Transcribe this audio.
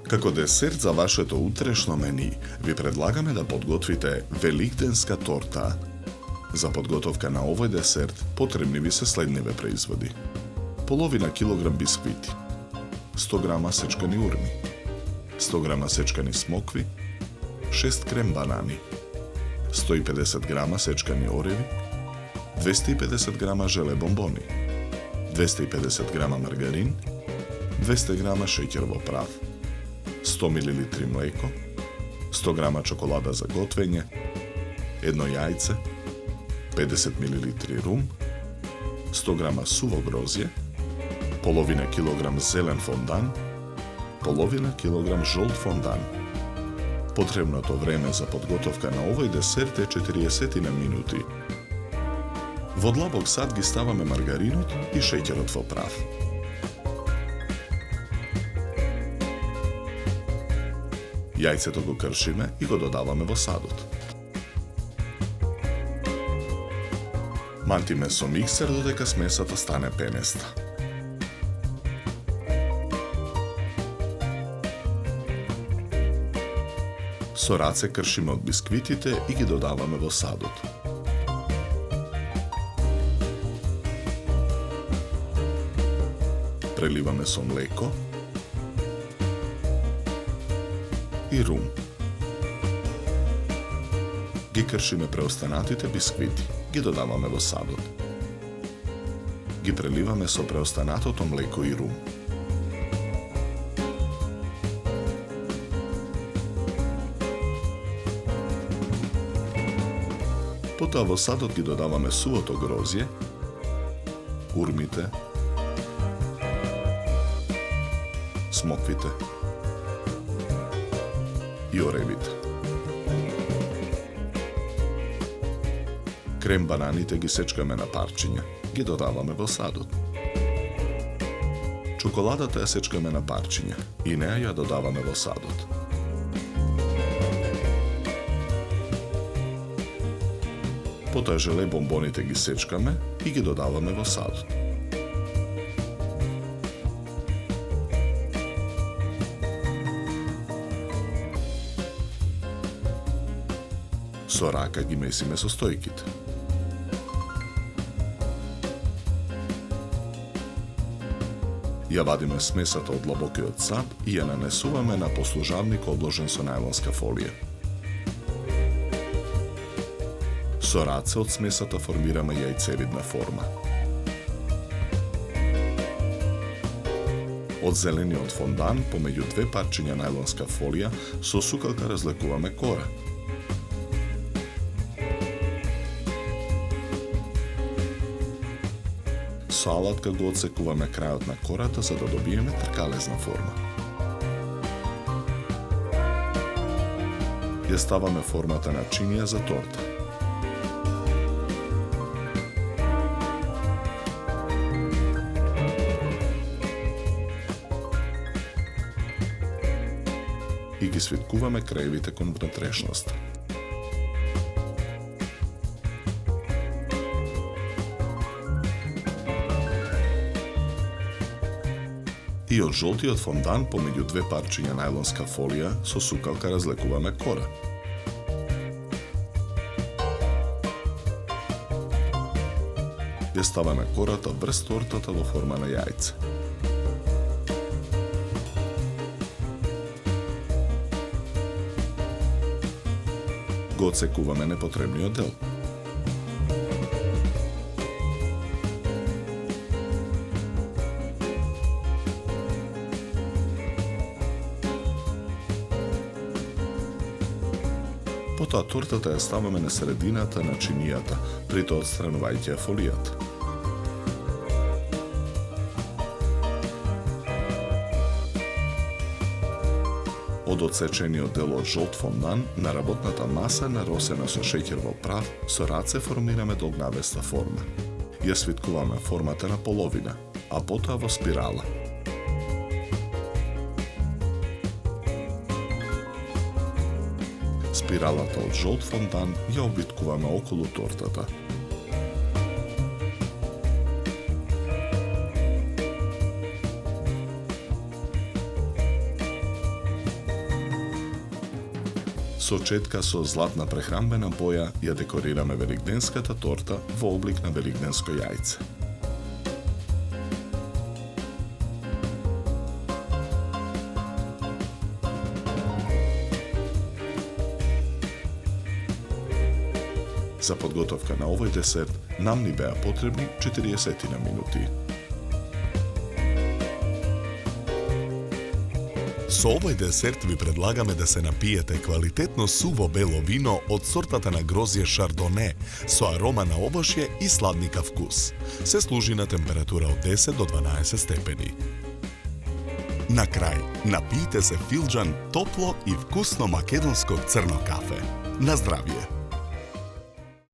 Како десерт за вашето утрешно мени, ви предлагаме да подготвите великденска торта. За подготовка на овој десерт потребни ви се следниве производи: половина килограм бисквити, 100 грама сечкани урми, 100 грама сечкани смокви, 6 крем банани, 150 грама сечкани ореви, 250 грама желе бомбони, 250 грама маргарин, 200 грама шеќер во прав, 100 мл млеко, 100 грама чоколада за готвење, едно јајце, 50 мл рум, 100 грама суво грозје, половина килограм зелен фондан, половина килограм жолт фондан. Потребното време за подготовка на овој десерт е 40 минути. Во длабок сад ги ставаме маргаринот и шеќерот во прав. Јајцето го кршиме и го додаваме во садот. Мантиме со миксер додека смесата стане пенеста. Со раце кршиме од бисквитите и ги додаваме во садот. Преливаме со млеко и рум. Ги кршиме преостанатите бисквити, ги додаваме во садот. Ги преливаме со преостанатото млеко и рум. Потоа во садот ги додаваме сувото грозје, урмите, смоквите и оревите. Крем бананите ги сечкаме на парчиња, ги додаваме во садот. Чоколадата ја сечкаме на парчиња и неа ја додаваме во садот. Потоа желе бомбоните ги сечкаме и ги додаваме во садот. Со рака ги месиме со стојките. Ја вадиме смесата од длабокиот сад и ја нанесуваме на послужавник обложен со најлонска фолија. Со раце од смесата формираме јајцевидна форма. Од зелениот фондан помеѓу две парчиња најлонска фолија со сукалка разлекуваме кора. Со алатка го одсекуваме крајот на кората за да добиеме тркалезна форма. Ја ставаме формата на чинија за торта. И ги свиткуваме краевите кон внатрешноста. И од жолтиот фондан помеѓу две парчиња најлонска фолија со сукалка разлекуваме кора. Ја ставаме кората врз тортата во форма на јајце. Го одсекуваме непотребниот дел. Потоа тортата ја ставаме на средината на чинијата, притоа отстранувајќи ја фолијата. Од одсечениот дел од жолт фондан на работната маса наросена со шеќер во прав, со раце формираме долгнавеста форма. Ја свиткуваме формата на половина, а потоа во спирала. Спиралата од жолт фондан ја обвиткуваме околу тортата. Со четка со златна прехрамбена боја ја декорираме великденската торта во облик на великденско јајце. За подготовка на овој десерт нам ни беа потребни 40 минути. Со овој десерт ви предлагаме да се напиете квалитетно суво бело вино од сортата на грозје Шардоне со арома на овошје и сладникав вкус. Се служи на температура од 10 до 12 степени. На крај, напијте се филџан топло и вкусно македонско црно кафе. На здравје!